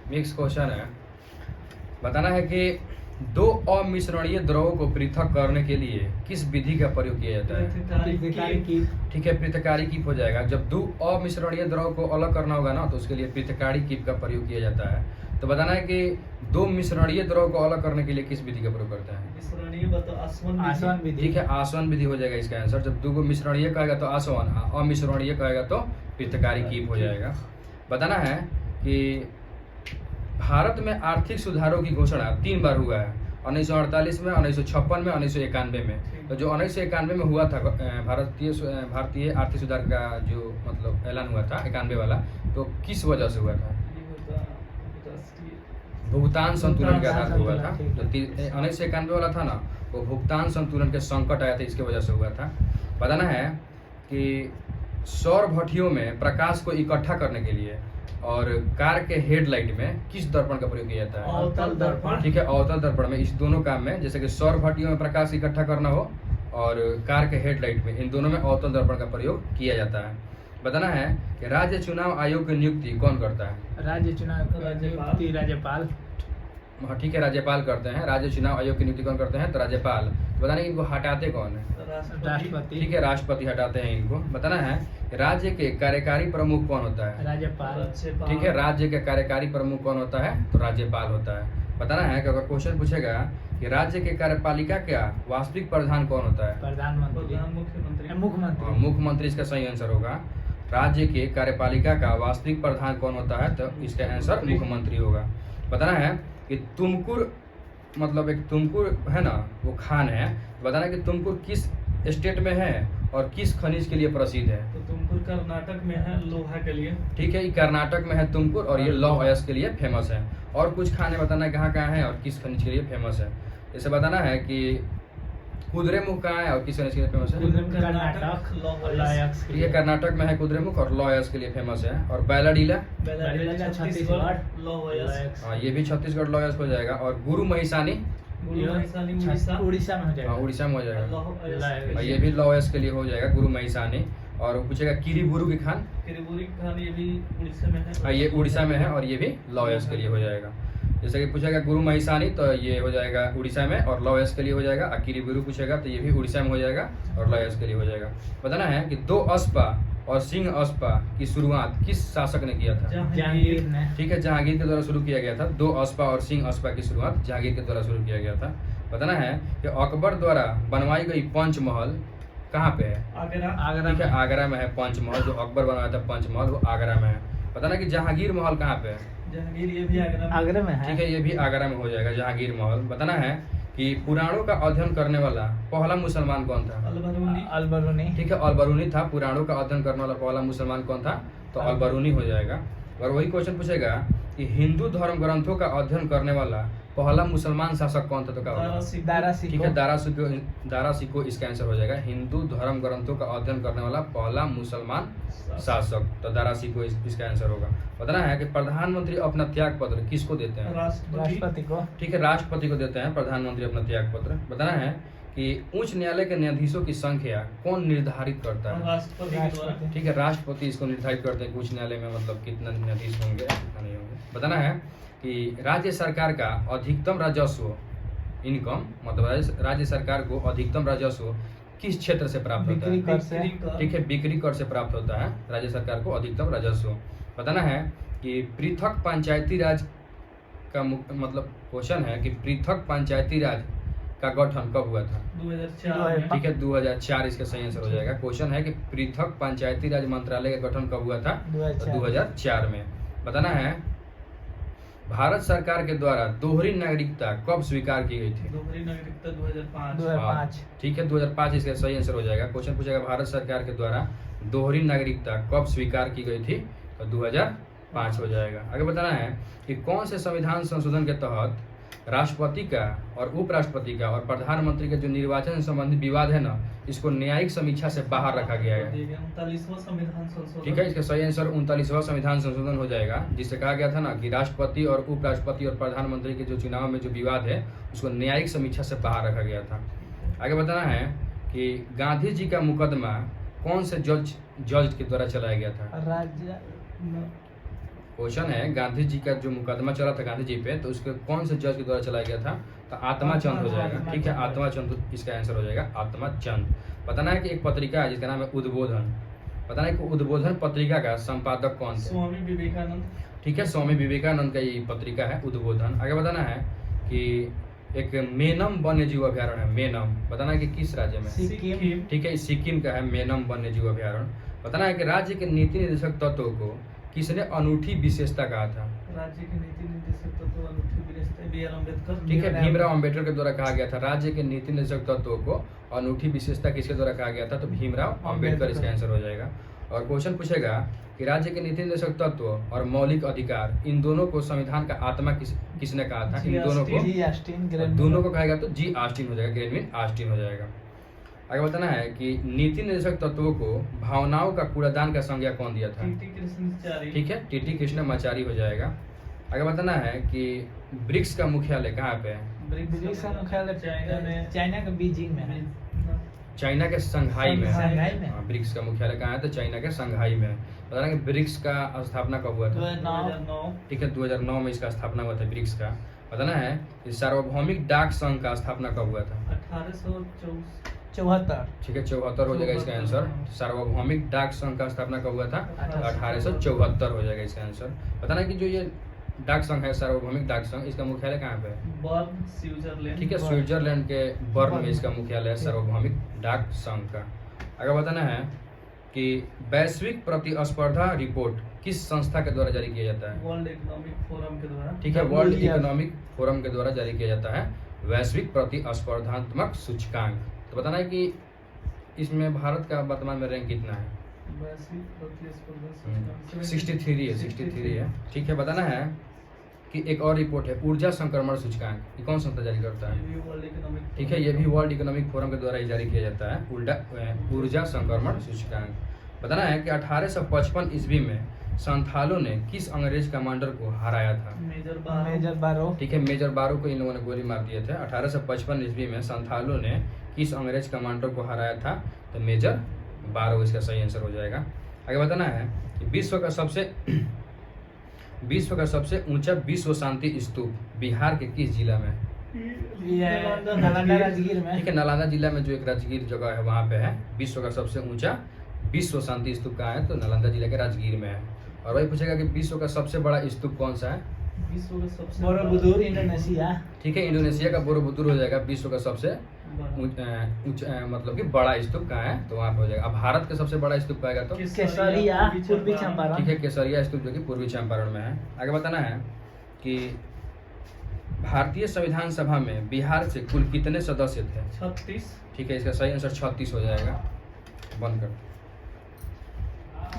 Mix question है। बताना है कि दो अमिश्रणीय द्रवों को पृथक करने के लिए किस विधि का प्रयोग किया जाता है? ठीक है, पृथकारी कीप हो जाएगा। जब दो अमिश्रणीय द्रव को अलग करना होगा ना, तो उसके लिए पृथकारी कीप का प्रयोग किया जाता है। तो बताना है कि दो मिश्रणीय द्रव को अलग करने के लिए किस विधि का प्रयोग करते हैं? आसवन विधि। ठीक है, आसवन विधि हो जाएगा इसका आंसर। जब दो मिश्रणीय कहेगा तो आसवन, अमिश्रणीय कहेगा तो पृथकारी कीप हो जाएगा। बताना है कि भारत में आर्थिक सुधारों की घोषणा 3 बार हुआ है, 1948 में, 1956 में, 1991 में। तो जो 1991 में हुआ था भारतीय आर्थिक सुधार का जो मतलब ऐलान हुआ था 91 वाला, तो किस वजह से हुआ था? भुगतान संतुलन के आधार पर हुआ था। जो 1991 वाला था ना, वो भुगतान संतुलन के संकट आया था, इसके वजह से हुआ था। बताना है कि सौर भट्टियों में प्रकाश को इकट्ठा करने के लिए और कार के हेडलाइट में किस दर्पण का प्रयोग किया जाता है? अवतल दर्पण। ठीक है, अवतल दर्पण में। इस दोनों काम में, जैसे कि सौर भट्टियों में प्रकाश इकट्ठा करना हो और कार के हेडलाइट में, इन दोनों में अवतल दर्पण का प्रयोग किया जाता है। बताना है कि राज्य चुनाव आयोग की नियुक्ति कौन करता है? राज्य चुनाव नियुक्ति राज्यपाल। हाँ ठीक है, राज्यपाल करते हैं। राज्य चुनाव आयोग की नियुक्ति कौन करते हैं? तो राज्यपाल। बताना है इनको हटाते कौन है? राष्ट्रपति। ठीक है, राष्ट्रपति हटाते हैं इनको। बताना है राज्य के कार्यकारी प्रमुख कौन होता है? राज्यपाल। ठीक है, राज्य के कार्यकारी प्रमुख कौन होता है? तो राज्यपाल होता है। बताना है कि अगर क्वेश्चन पूछेगा कि राज्य के कार्यपालिका का वास्तविक प्रधान कौन होता है? प्रधानमंत्री। मुख्यमंत्री। मुख्यमंत्री इसका सही आंसर होगा। राज्य के कार्यपालिका का वास्तविक प्रधान कौन होता है? तो इसका आंसर मुख्यमंत्री होगा। बताना है कि तुमकुर, मतलब एक तुमकुर है ना, वो खान है। बताना कि तुमकुर किस स्टेट में है और किस खनिज के लिए प्रसिद्ध है? तो तुमकुर कर्नाटक में है, लोहा के लिए। ठीक है, ये कर्नाटक में है तुमकुर, और ये लौह अयस्क के लिए फेमस है। और कुछ खाने बताना है कहाँ कहाँ है और किस खनिज के लिए फेमस है। जैसे बताना है कि कुद्रेमुख कहाँ है और किस खनिज के लिए फेमस है? कर्नाटक। ठीक है, कर्नाटक में है कुद्रेमुख और लौह अयस्क के लिए फेमस है। और बैलाडीला, छत्तीसगढ़। हाँ ये भी छत्तीसगढ़ लौह अयस्क हो जाएगा। और गुरु महिसानी उड़ीसा में हो जाएगा। उड़ीसा में हो जाएगा। ये भी लौह अयस्क के लिए हो जाएगा, गुरु महिसानी। और पूछेगा किरीबुरु की खान, ये भी उड़ीसा में है। ये उड़ीसा में है और ये भी लौह अयस्क के लिए हो जाएगा। जैसे कि पूछेगा गुरु महिसानी, तो ये हो जाएगा उड़ीसा में और लौह अयस्क के लिए हो जाएगा। किरीबुरु पूछेगा तो ये भी उड़ीसा में हो जाएगा और लौह अयस्क के लिए हो जाएगा। बताना है कि दो अस्पा और सिंह अस्पा की शुरुआत किस शासक ने किया था? जहांगीर ने। ठीक है, जहांगीर के द्वारा शुरू किया गया था। दो अस्पा और सिंह अस्पा की शुरुआत जहांगीर के द्वारा शुरू किया गया था। बताना है कि अकबर द्वारा बनवाई गई पंचमहल कहाँ पे है? आगरा। ठीक है, आगरा में है पंचमहल। जो अकबर बनवाया था पंचमहल, वो आगरा में है। बताना कि जहांगीर महल कहाँ पे है? जहांगीर ये भी आगरा में है। ठीक है, ये भी आगरा में हो जाएगा जहांगीर महल। बताना है कि पुराणों का अध्ययन करने वाला पहला मुसलमान कौन था? अलबरूनी। ठीक है, अलबरूनी था। पुराणों का अध्ययन करने वाला पहला मुसलमान कौन था? तो अलबरूनी हो जाएगा। और वही क्वेश्चन पूछेगा कि हिंदू धर्म ग्रंथों का अध्ययन करने वाला पहला मुसलमान शासक कौन था? तो क्या होगा? ठीक है, दारा सिको इसका आंसर हो जाएगा। हिंदू धर्म ग्रंथों का अध्ययन करने वाला पहला मुसलमान शासक, तो दारा सिको इसका आंसर होगा। बताना है कि प्रधानमंत्री अपना त्याग पत्र किसको देते हैं? राष्ट्रपति को। ठीक है, राष्ट्रपति को देते हैं प्रधानमंत्री अपना त्याग पत्र। बताना है कि उच्च न्यायालय के न्यायाधीशों की संख्या कौन निर्धारित करता है? राष्ट्रपति। ठीक है, राष्ट्रपति इसको निर्धारित करते हैं कि उच्च न्यायालय में मतलब कितना न्यायाधीश होंगे, कितना नहीं होंगे। बताना है कि राज्य सरकार का अधिकतम राजस्व इनकम, मतलब राज्य सरकार को अधिकतम राजस्व किस क्षेत्र से प्राप्त होता है? बिक्री कर से। ठीक है, बिक्री कर से प्राप्त होता है राज्य सरकार को अधिकतम राजस्व। बताना है कि पृथक पंचायती राज का मतलब क्वेश्चन है कि पृथक पंचायती राज का गठन कब हुआ था? 2004। ठीक है, 2004 इसका सही आंसर हो जाएगा। क्वेश्चन है कि पृथक पंचायती राज मंत्रालय का गठन कब हुआ था? 2004 में। बताना है भारत सरकार के द्वारा दोहरी नागरिकता कब स्वीकार की गई थी? दोहरी नागरिकता 2005। 2005। ठीक है, 2005 इसका सही आंसर हो जाएगा। क्वेश्चन पूछेगा भारत सरकार के द्वारा दोहरी नागरिकता कब स्वीकार की गई थी? तो 2005 हो जाएगा। आगे बताना है कि कौन से संविधान संशोधन के तहत राष्ट्रपति का और उपराष्ट्रपति का और प्रधानमंत्री का जो निर्वाचन संबंधी विवाद है ना, इसको न्यायिक समीक्षा से बाहर रखा गया है? 39वां संविधान संशोधन। ठीक है, इसका सही आंसर 39वां संविधान संशोधन हो जाएगा, जिससे कहा गया था ना कि राष्ट्रपति और उपराष्ट्रपति और प्रधानमंत्री के जो चुनाव में जो विवाद है उसको न्यायिक समीक्षा से बाहर रखा गया था। आगे बताना है कि गांधी जी का मुकदमा कौन से जज के द्वारा चलाया गया था? क्वेश्चन है गांधी जी का जो मुकदमा चला था गांधी जी पे, तो उसके कौन से जज के द्वारा चलाया गया था? तो आत्मा चंद हो जाएगा। ठीक है, आत्मा चंद इसका आंसर हो जाएगा, आत्मा चंद। बताना है कि एक पत्रिका है जिसका नाम है उद्बोधन। बताना है कि उद्बोधन पत्रिका का संपादक कौन थे? स्वामी विवेकानंद। ठीक है, स्वामी विवेकानंद का ये पत्रिका है उद्बोधन। आगे बताना है कि एक मेनम वन्य जीव अभ्यारण्य है, मेनम। बताना है कि किस राज्य में? सिक्किम। ठीक है, सिक्किम का है मेनम वन्य जीव अभ्यारण्य। बताना है कि राज्य के नीति निर्देशक तत्वों को किसने अनूठी विशेषता कहा था? राज्य के नीति निर्देशक तत्व अनूठी विशेषता बी आर अम्बेडकर। ठीक है, भीमराव अंबेडकर के द्वारा कहा गया था। राज्य के नीति निर्देशक तत्वों को अनूठी विशेषता किसके द्वारा कहा गया था? तो भीमराव अंबेडकर इसका आंसर हो जाएगा। और क्वेश्चन पूछेगा कि राज्य के नीति निर्देशक तत्व और मौलिक अधिकार, इन दोनों को संविधान का आत्मा किसने कहा था? इन दोनों को, जी ऑस्टिन और दोनों को कहेगा तो जी ऑस्टिन हो जाएगा, ग्रेनविन ऑस्टिन हो जाएगा। आगे बताना है कि नीति निर्देशक तत्वों को भावनाओं का कूड़ादान का संज्ञा कौन दिया था? टीटी कृष्णाचारी। ठीक है, टीटी कृष्णमाचारी हो जाएगा। आगे बताना है कि ब्रिक्स का मुख्यालय कहाँ पे है? ब्रिक्स का मुख्यालय चाइना के बीजिंग में है। चाइना के संघाई में है। संघाई में। हाँ, ब्रिक्स का मुख्यालय कहाँ है? तो चाइना के संघाई में है। बताना कि ब्रिक्स का स्थापना कब हुआ था? 2009। ठीक है, 2009 में इसका स्थापना हुआ था ब्रिक्स का। बताना है कि सार्वभौमिक डाक संघ का स्थापना कब हुआ था? 1874। ठीक है, 74 हो जाएगा इसका आंसर। सार्वभौमिक डाक संघ का स्थापना कब हुआ था? 1874 हो जाएगा इसका आंसर। बताना कि जो ये डाक संघ है, सार्वभौमिक डाक संघ, इसका मुख्यालय कहाँ पे है? Burn, Switzerland. ठीक है, स्विट्जरलैंड के बर्न में इसका मुख्यालय है सार्वभौमिक डाक संघ का। आगे बताना है कि वैश्विक प्रतिस्पर्धा रिपोर्ट किस संस्था के द्वारा जारी किया जाता है? वर्ल्ड इकोनॉमिक फोरम के द्वारा। ठीक है, वर्ल्ड इकोनॉमिक फोरम के द्वारा जारी किया जाता है वैश्विक प्रतिस्पर्धात्मक सूचकांक। तो बताना है कि इसमें भारत का वर्तमान में रैंक कितना है? वैश्विक प्रतिस्पर्धा सूचकांक 63 है, 63 है। ठीक है, बताना है कि एक और रिपोर्ट है ऊर्जा संक्रमण सूचकांक, ये कौन संस्था जारी करता है? ये भी वर्ल्ड इकोनॉमिक। ठीक है, ये भी वर्ल्ड इकोनॉमिक फोरम के द्वारा ही जारी किया जाता है ऊर्जा संक्रमण सूचकांक। बताना है कि 1855 ईस्वी में संथालों ने किस अंग्रेज कमांडर को हराया था? मेजर बारो। ठीक है, मेजर बारो को इन लोगों ने गोली मार दिए थे। 1855 ईस्वी में संथालों ने किस अंग्रेज कमांडर को हराया था? तो मेजर बारो इसका सही आंसर हो जाएगा। आगे बताना है कि विश्व का सबसे ऊंचा विश्व शांति स्तूप बिहार के किस जिला में? नालंदा राजगीर में। ठीक है, नालंदा जिला में जो एक राजगीर जगह है वहाँ पे है। विश्व का सबसे ऊंचा विश्व शांति स्तूप कहाँ है? तो नालंदा जिला के राजगीर में है। और वही पूछेगा कि विश्व का सबसे बड़ा स्तूप कौन सा है? विश्व का सबसे बोरोबुदुर, इंडोनेशिया। ठीक है, इंडोनेशिया का बोरोबुदुर हो जाएगा विश्व का सबसे मतलब कि बड़ा स्तूप कहाँ है? तो वहाँ पे हो जाएगा। अब भारत का सबसे बड़ा स्तूप कहेगा तो केसरिया, पूर्वी चंपारण। ठीक है, केसरिया स्तूप जो कि पूर्वी चंपारण में है। आगे बताना है कि भारतीय संविधान सभा में बिहार से कुल कितने सदस्य थे? 36। ठीक है, इसका सही आंसर 36 हो जाएगा। बंद कर।